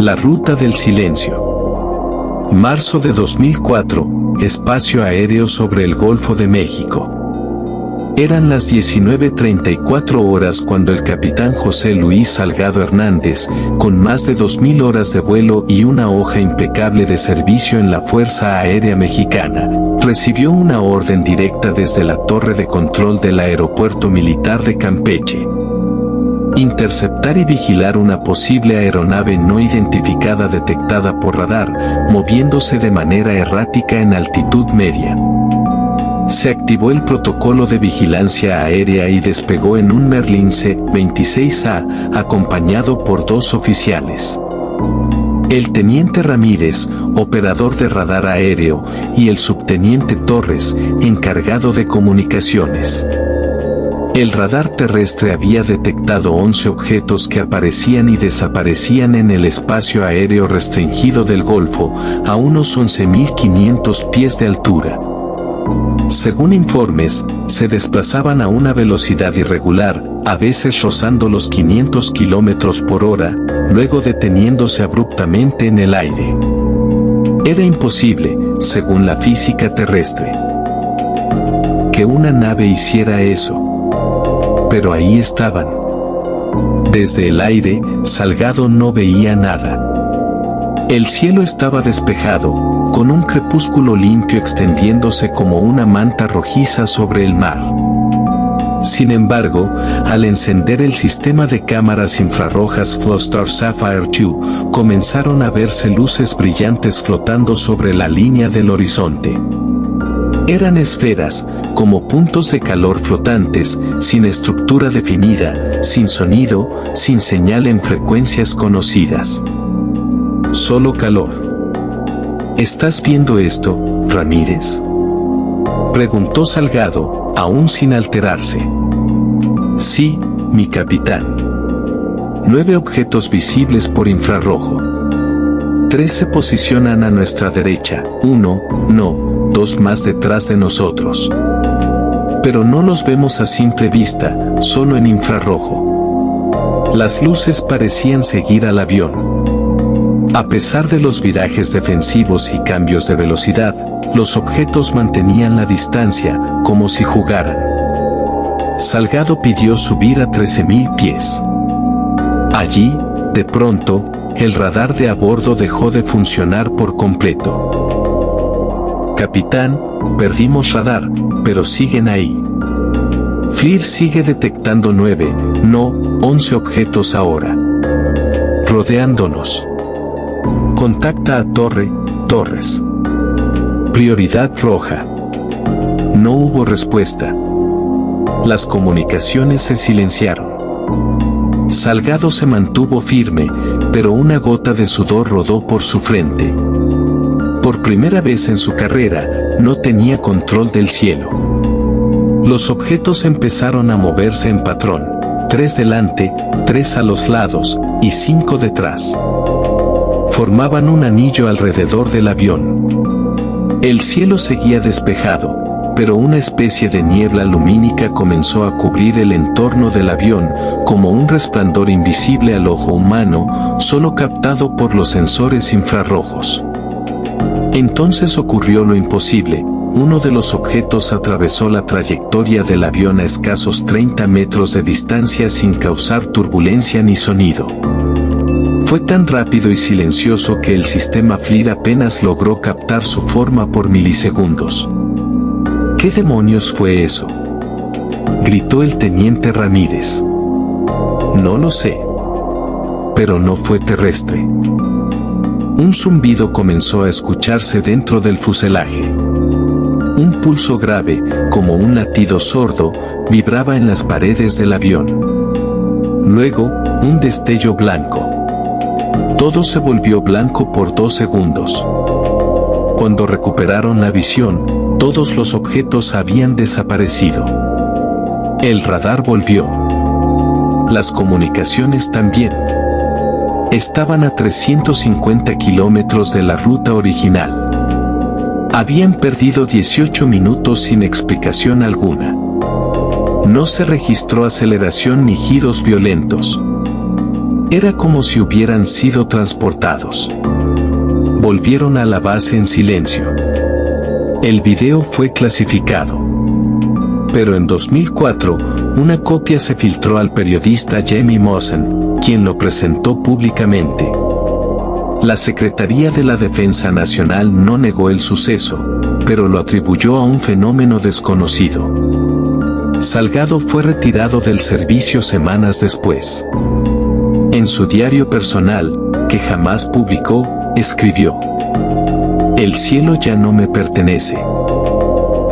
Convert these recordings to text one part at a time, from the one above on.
La ruta del silencio. Marzo de 2004, espacio aéreo sobre el Golfo de México. Eran las 19:34 horas cuando el capitán José Luis Salgado Hernández, con más de 2000 horas de vuelo y una hoja impecable de servicio en la Fuerza Aérea Mexicana, recibió una orden directa desde la torre de control del Aeropuerto Militar de Campeche. Interceptar y vigilar una posible aeronave no identificada detectada por radar, moviéndose de manera errática en altitud media. Se activó el protocolo de vigilancia aérea y despegó en un Merlin C-26A, acompañado por 2 oficiales. El teniente Ramírez, operador de radar aéreo, y el subteniente Torres, encargado de comunicaciones. El radar terrestre había detectado 11 objetos que aparecían y desaparecían en el espacio aéreo restringido del Golfo, a unos 11.500 pies de altura. Según informes, se desplazaban a una velocidad irregular, a veces rozando los 500 kilómetros por hora, luego deteniéndose abruptamente en el aire. Era imposible, según la física terrestre, que una nave hiciera eso. Pero ahí estaban. Desde el aire, Salgado no veía nada. El cielo estaba despejado, con un crepúsculo limpio extendiéndose como una manta rojiza sobre el mar. Sin embargo, al encender el sistema de cámaras infrarrojas Flostar Sapphire 2, comenzaron a verse luces brillantes flotando sobre la línea del horizonte. Eran esferas, como puntos de calor flotantes, sin estructura definida, sin sonido, sin señal en frecuencias conocidas. Solo calor. ¿Estás viendo esto, Ramírez?, preguntó Salgado, aún sin alterarse. Sí, mi capitán. 9 objetos visibles por infrarrojo. 3 se posicionan a nuestra derecha, 2 más detrás de nosotros. Pero no los vemos a simple vista, solo en infrarrojo. Las luces parecían seguir al avión. A pesar de los virajes defensivos y cambios de velocidad, los objetos mantenían la distancia, como si jugaran. Salgado pidió subir a 13.000 pies. Allí, de pronto, el radar de a bordo dejó de funcionar por completo. Capitán, perdimos radar, pero siguen ahí. FLIR sigue detectando 11 objetos ahora. Rodeándonos. Contacta a Torres. Prioridad roja. No hubo respuesta. Las comunicaciones se silenciaron. Salgado se mantuvo firme, pero una gota de sudor rodó por su frente. Por primera vez en su carrera, no tenía control del cielo. Los objetos empezaron a moverse en patrón, 3 delante, 3 a los lados, y 5 detrás. Formaban un anillo alrededor del avión. El cielo seguía despejado, pero una especie de niebla lumínica comenzó a cubrir el entorno del avión, como un resplandor invisible al ojo humano, solo captado por los sensores infrarrojos. Entonces ocurrió lo imposible. Uno de los objetos atravesó la trayectoria del avión a escasos 30 metros de distancia sin causar turbulencia ni sonido. Fue tan rápido y silencioso que el sistema FLIR apenas logró captar su forma por milisegundos. ¿Qué demonios fue eso?, gritó el teniente Ramírez. No lo sé. Pero no fue terrestre. Un zumbido comenzó a escucharse dentro del fuselaje. Un pulso grave, como un latido sordo, vibraba en las paredes del avión. Luego, un destello blanco. Todo se volvió blanco por 2 segundos. Cuando recuperaron la visión, todos los objetos habían desaparecido. El radar volvió. Las comunicaciones también. Estaban a 350 kilómetros de la ruta original. Habían perdido 18 minutos sin explicación alguna. No se registró aceleración ni giros violentos. Era como si hubieran sido transportados. Volvieron a la base en silencio. El video fue clasificado. Pero en 2004, una copia se filtró al periodista Jamie Mosen, quien lo presentó públicamente. La Secretaría de la Defensa Nacional no negó el suceso, pero lo atribuyó a un fenómeno desconocido. Salgado fue retirado del servicio semanas después. En su diario personal, que jamás publicó, escribió: "El cielo ya no me pertenece.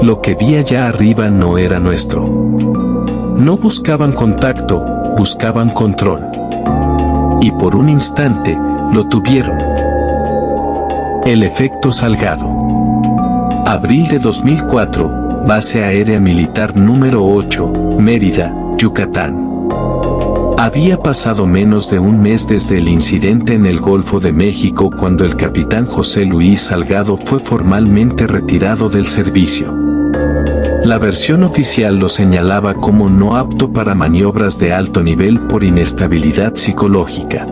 Lo que vi allá arriba no era nuestro". No buscaban contacto, buscaban control. Y por un instante, lo tuvieron. El efecto Salgado. Abril de 2004, Base Aérea Militar número 8, Mérida, Yucatán. Había pasado menos de un mes desde el incidente en el Golfo de México cuando el capitán José Luis Salgado fue formalmente retirado del servicio. La versión oficial lo señalaba como no apto para maniobras de alto nivel por inestabilidad psicológica.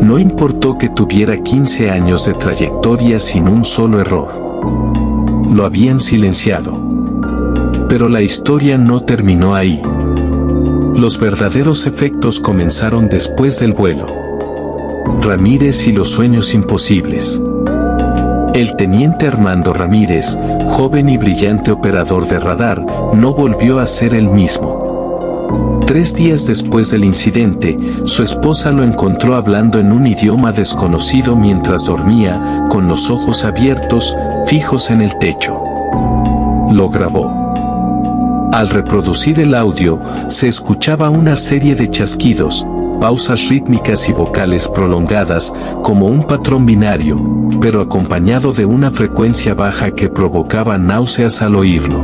No importó que tuviera 15 años de trayectoria sin un solo error. Lo habían silenciado. Pero la historia no terminó ahí. Los verdaderos efectos comenzaron después del vuelo. Ramírez y los sueños imposibles. El teniente Armando Ramírez, joven y brillante operador de radar, no volvió a ser el mismo. 3 días después del incidente, su esposa lo encontró hablando en un idioma desconocido mientras dormía, con los ojos abiertos, fijos en el techo. Lo grabó. Al reproducir el audio, se escuchaba una serie de chasquidos, pausas rítmicas y vocales prolongadas, como un patrón binario, pero acompañado de una frecuencia baja que provocaba náuseas al oírlo.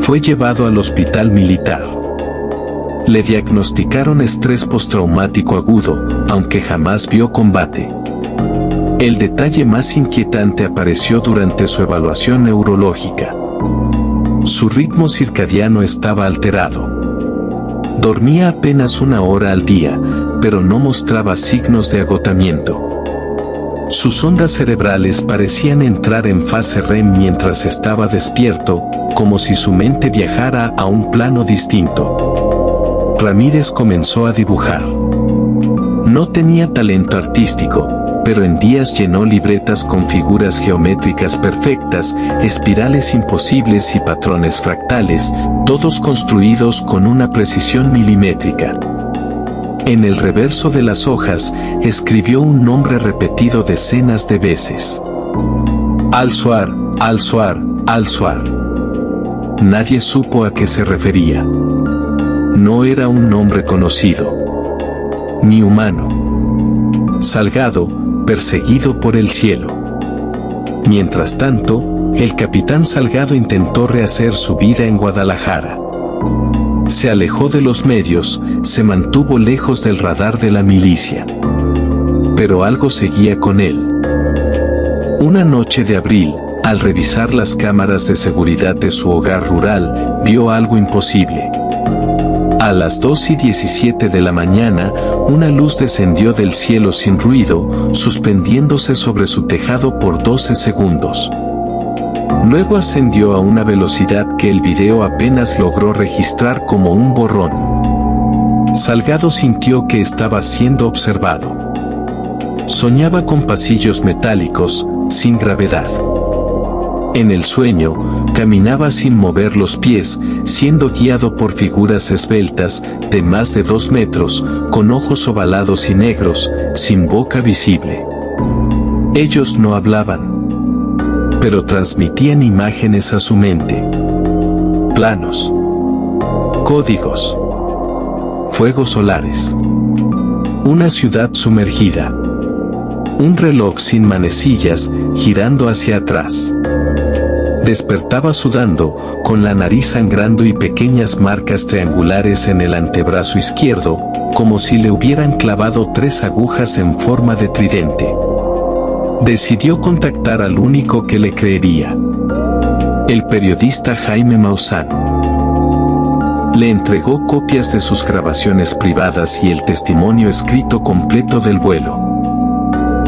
Fue llevado al hospital militar. Le diagnosticaron estrés postraumático agudo, aunque jamás vio combate. El detalle más inquietante apareció durante su evaluación neurológica. Su ritmo circadiano estaba alterado. Dormía apenas 1 hora al día, pero no mostraba signos de agotamiento. Sus ondas cerebrales parecían entrar en fase REM mientras estaba despierto, como si su mente viajara a un plano distinto. Ramírez comenzó a dibujar. No tenía talento artístico, pero en días llenó libretas con figuras geométricas perfectas, espirales imposibles y patrones fractales, todos construidos con una precisión milimétrica. En el reverso de las hojas, escribió un nombre repetido decenas de veces. Al-Suar, Al-Suar, Al-Suar. Nadie supo a qué se refería. No era un nombre conocido. Ni humano. Salgado, perseguido por el cielo. Mientras tanto, el capitán Salgado intentó rehacer su vida en Guadalajara. Se alejó de los medios, se mantuvo lejos del radar de la milicia. Pero algo seguía con él. Una noche de abril, al revisar las cámaras de seguridad de su hogar rural, vio algo imposible. A las 2:17 de la mañana, una luz descendió del cielo sin ruido, suspendiéndose sobre su tejado por 12 segundos. Luego ascendió a una velocidad que el video apenas logró registrar como un borrón. Salgado sintió que estaba siendo observado. Soñaba con pasillos metálicos, sin gravedad. En el sueño, caminaba sin mover los pies, siendo guiado por figuras esbeltas, de más de 2 metros, con ojos ovalados y negros, sin boca visible. Ellos no hablaban, pero transmitían imágenes a su mente. Planos. Códigos. Fuegos solares. Una ciudad sumergida. Un reloj sin manecillas, girando hacia atrás. Despertaba sudando, con la nariz sangrando y pequeñas marcas triangulares en el antebrazo izquierdo, como si le hubieran clavado 3 agujas en forma de tridente. Decidió contactar al único que le creería. El periodista Jaime Maussan. Le entregó copias de sus grabaciones privadas y el testimonio escrito completo del vuelo.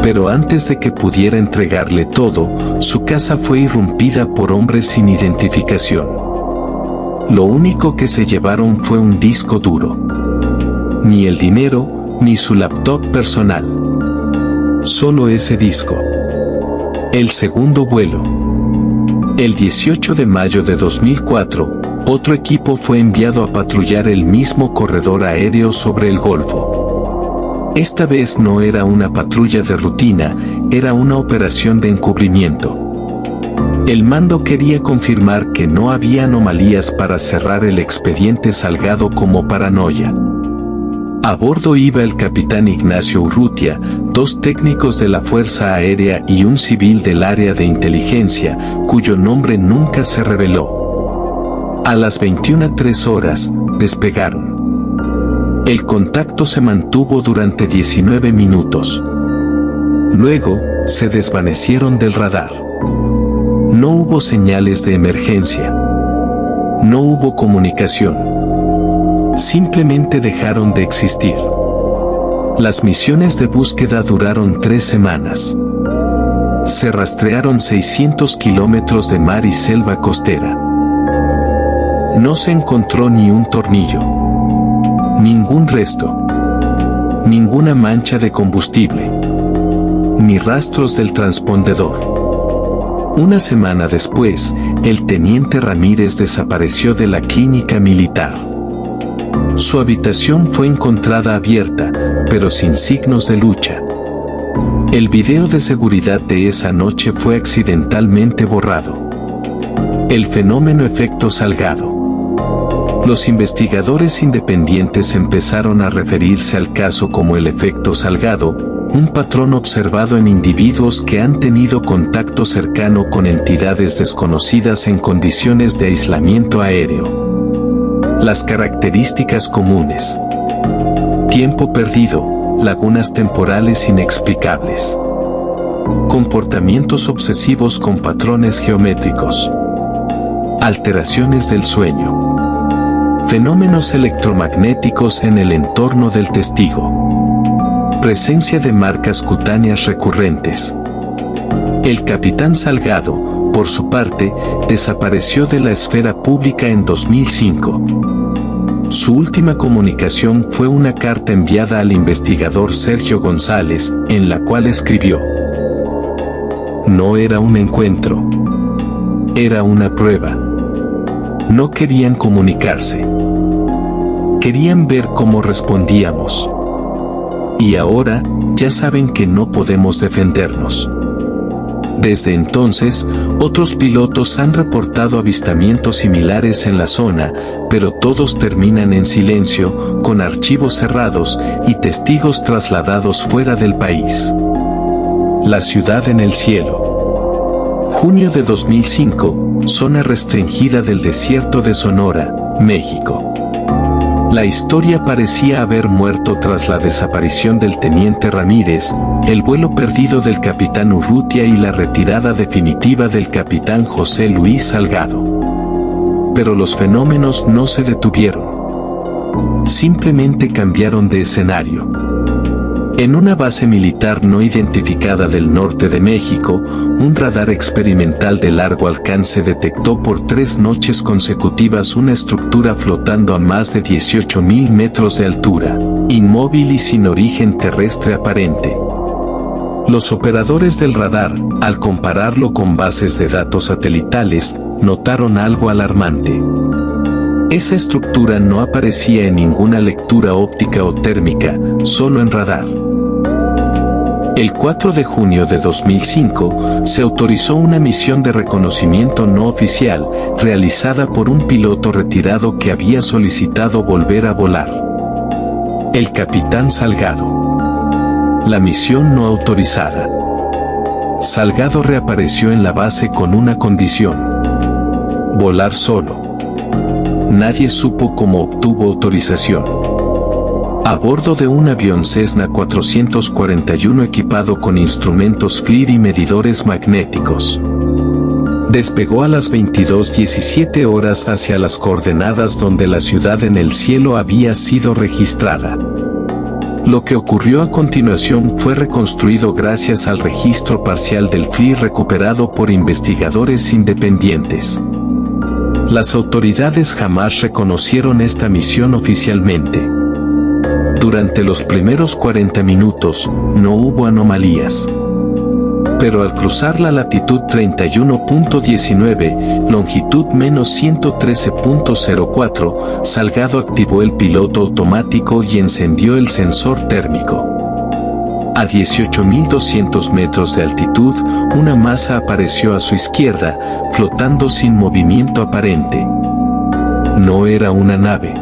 Pero antes de que pudiera entregarle todo, su casa fue irrumpida por hombres sin identificación. Lo único que se llevaron fue un disco duro. Ni el dinero, ni su laptop personal. Solo ese disco. El segundo vuelo. El 18 de mayo de 2004, otro equipo fue enviado a patrullar el mismo corredor aéreo sobre el Golfo. Esta vez no era una patrulla de rutina, era una operación de encubrimiento. El mando quería confirmar que no había anomalías para cerrar el expediente Salgado como paranoia. A bordo iba el capitán Ignacio Urrutia, 2 técnicos de la Fuerza Aérea y un civil del área de inteligencia, cuyo nombre nunca se reveló. A las 21:03 horas, despegaron. El contacto se mantuvo durante 19 minutos. Luego, se desvanecieron del radar. No hubo señales de emergencia. No hubo comunicación. Simplemente dejaron de existir. Las misiones de búsqueda duraron 3 semanas. Se rastrearon 600 kilómetros de mar y selva costera. No se encontró ni un tornillo. Ningún resto. Ninguna mancha de combustible. Ni rastros del transpondedor. Una semana después, el teniente Ramírez desapareció de la clínica militar. Su habitación fue encontrada abierta, pero sin signos de lucha. El video de seguridad de esa noche fue accidentalmente borrado. El fenómeno efecto Salgado. Los investigadores independientes empezaron a referirse al caso como el efecto Salgado, un patrón observado en individuos que han tenido contacto cercano con entidades desconocidas en condiciones de aislamiento aéreo. Las características comunes. Tiempo perdido, lagunas temporales inexplicables. Comportamientos obsesivos con patrones geométricos. Alteraciones del sueño. Fenómenos electromagnéticos en el entorno del testigo. Presencia de marcas cutáneas recurrentes. El capitán Salgado, por su parte, desapareció de la esfera pública en 2005. Su última comunicación fue una carta enviada al investigador Sergio González, en la cual escribió: "No era un encuentro. Era una prueba. No querían comunicarse. Querían ver cómo respondíamos. Y ahora, ya saben que no podemos defendernos". Desde entonces, otros pilotos han reportado avistamientos similares en la zona, pero todos terminan en silencio, con archivos cerrados y testigos trasladados fuera del país. La ciudad en el cielo. Junio de 2005, zona restringida del desierto de Sonora, México. La historia parecía haber muerto tras la desaparición del teniente Ramírez, el vuelo perdido del capitán Urrutia y la retirada definitiva del capitán José Luis Salgado. Pero los fenómenos no se detuvieron. Simplemente cambiaron de escenario. En una base militar no identificada del norte de México, un radar experimental de largo alcance detectó por 3 noches consecutivas una estructura flotando a más de 18.000 metros de altura, inmóvil y sin origen terrestre aparente. Los operadores del radar, al compararlo con bases de datos satelitales, notaron algo alarmante. Esa estructura no aparecía en ninguna lectura óptica o térmica, solo en radar. El 4 de junio de 2005, se autorizó una misión de reconocimiento no oficial, realizada por un piloto retirado que había solicitado volver a volar. El capitán Salgado. La misión no autorizada. Salgado reapareció en la base con una condición: volar solo. Nadie supo cómo obtuvo autorización. A bordo de un avión Cessna 441 equipado con instrumentos FLIR y medidores magnéticos. Despegó a las 22:17 horas hacia las coordenadas donde la ciudad en el cielo había sido registrada. Lo que ocurrió a continuación fue reconstruido gracias al registro parcial del FLIR recuperado por investigadores independientes. Las autoridades jamás reconocieron esta misión oficialmente. Durante los primeros 40 minutos, no hubo anomalías. Pero al cruzar la latitud 31.19, longitud -113.04, Salgado activó el piloto automático y encendió el sensor térmico. A 18.200 metros de altitud, una masa apareció a su izquierda, flotando sin movimiento aparente. No era una nave.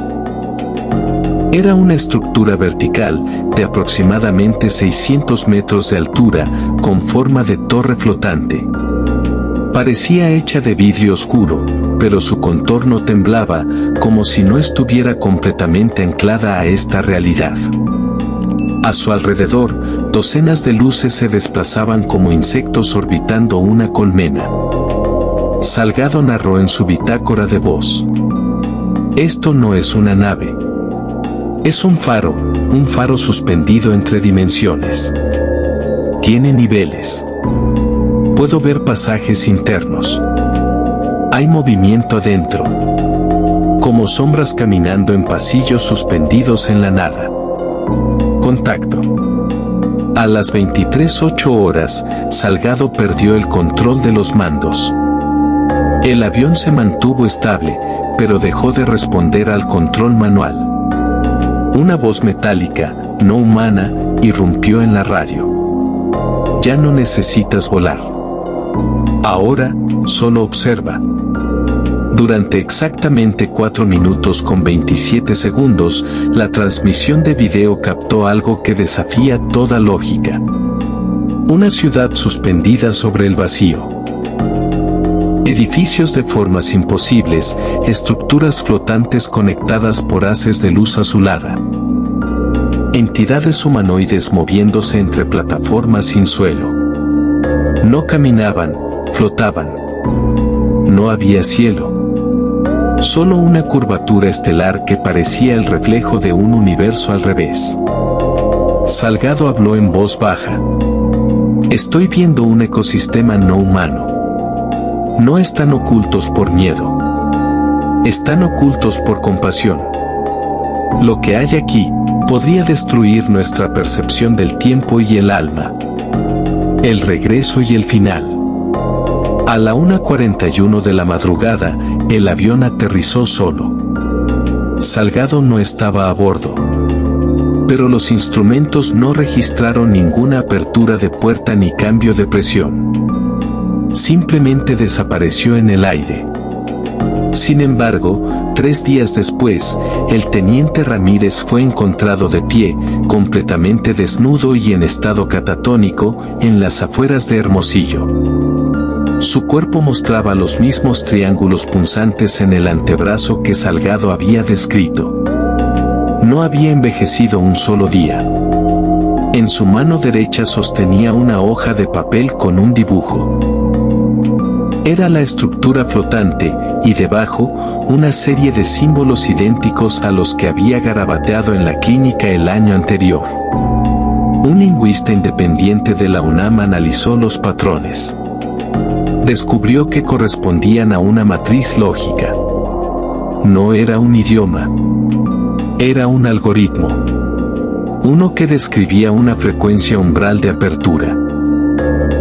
Era una estructura vertical, de aproximadamente 600 metros de altura, con forma de torre flotante. Parecía hecha de vidrio oscuro, pero su contorno temblaba, como si no estuviera completamente anclada a esta realidad. A su alrededor, docenas de luces se desplazaban como insectos orbitando una colmena. Salgado narró en su bitácora de voz: "Esto no es una nave. Es un faro suspendido entre dimensiones. Tiene niveles. Puedo ver pasajes internos. Hay movimiento adentro. Como sombras caminando en pasillos suspendidos en la nada. Contacto". A las 23:08 horas, Salgado perdió el control de los mandos. El avión se mantuvo estable, pero dejó de responder al control manual. Una voz metálica, no humana, irrumpió en la radio. "Ya no necesitas volar. Ahora, solo observa". Durante exactamente 4 minutos con 27 segundos, la transmisión de video captó algo que desafía toda lógica. Una ciudad suspendida sobre el vacío. Edificios de formas imposibles, estructuras flotantes conectadas por haces de luz azulada. Entidades humanoides moviéndose entre plataformas sin suelo. No caminaban, flotaban. No había cielo. Solo una curvatura estelar que parecía el reflejo de un universo al revés. Salgado habló en voz baja: "Estoy viendo un ecosistema no humano. No están ocultos por miedo. Están ocultos por compasión. Lo que hay aquí podría destruir nuestra percepción del tiempo y el alma. El regreso y el final". A la 1:41 de la madrugada, el avión aterrizó solo. Salgado no estaba a bordo. Pero los instrumentos no registraron ninguna apertura de puerta ni cambio de presión. Simplemente desapareció en el aire. Sin embargo, 3 días después, el teniente Ramírez fue encontrado de pie, completamente desnudo y en estado catatónico, en las afueras de Hermosillo. Su cuerpo mostraba los mismos triángulos punzantes en el antebrazo que Salgado había descrito. No había envejecido un solo día. En su mano derecha sostenía una hoja de papel con un dibujo. Era la estructura flotante, y debajo, una serie de símbolos idénticos a los que había garabateado en la clínica el año anterior. Un lingüista independiente de la UNAM analizó los patrones. Descubrió que correspondían a una matriz lógica. No era un idioma. Era un algoritmo. Uno que describía una frecuencia umbral de apertura.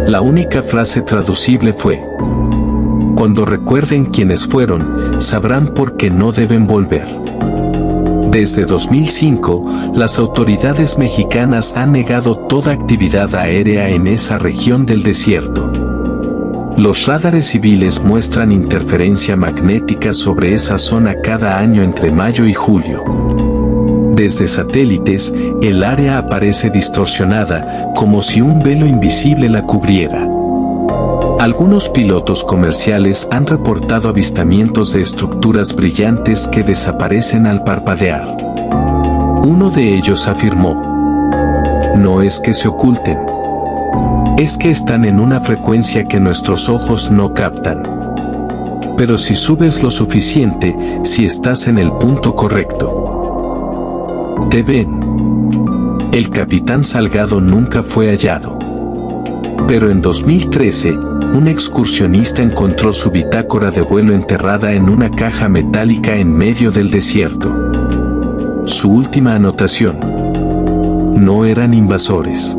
La única frase traducible fue: "Cuando recuerden quiénes fueron, sabrán por qué no deben volver". Desde 2005, las autoridades mexicanas han negado toda actividad aérea en esa región del desierto. Los radares civiles muestran interferencia magnética sobre esa zona cada año entre mayo y julio. Desde satélites, el área aparece distorsionada, como si un velo invisible la cubriera. Algunos pilotos comerciales han reportado avistamientos de estructuras brillantes que desaparecen al parpadear. Uno de ellos afirmó: "No es que se oculten. Es que están en una frecuencia que nuestros ojos no captan. Pero si subes lo suficiente, si estás en el punto correcto, te ven. El capitán Salgado nunca fue hallado. Pero en 2013, un excursionista encontró su bitácora de vuelo enterrada en una caja metálica en medio del desierto. Su última anotación: no eran invasores.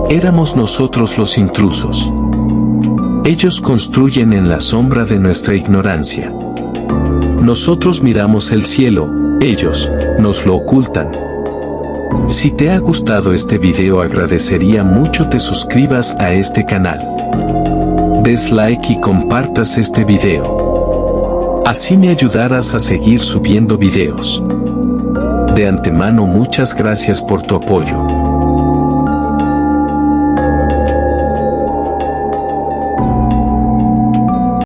Éramos nosotros los intrusos. Ellos construyen en la sombra de nuestra ignorancia. Nosotros miramos el cielo, ellos nos lo ocultan. Si te ha gustado este video, agradecería mucho te suscribas a este canal. Des like y compartas este video. Así me ayudarás a seguir subiendo videos. De antemano, muchas gracias por tu apoyo.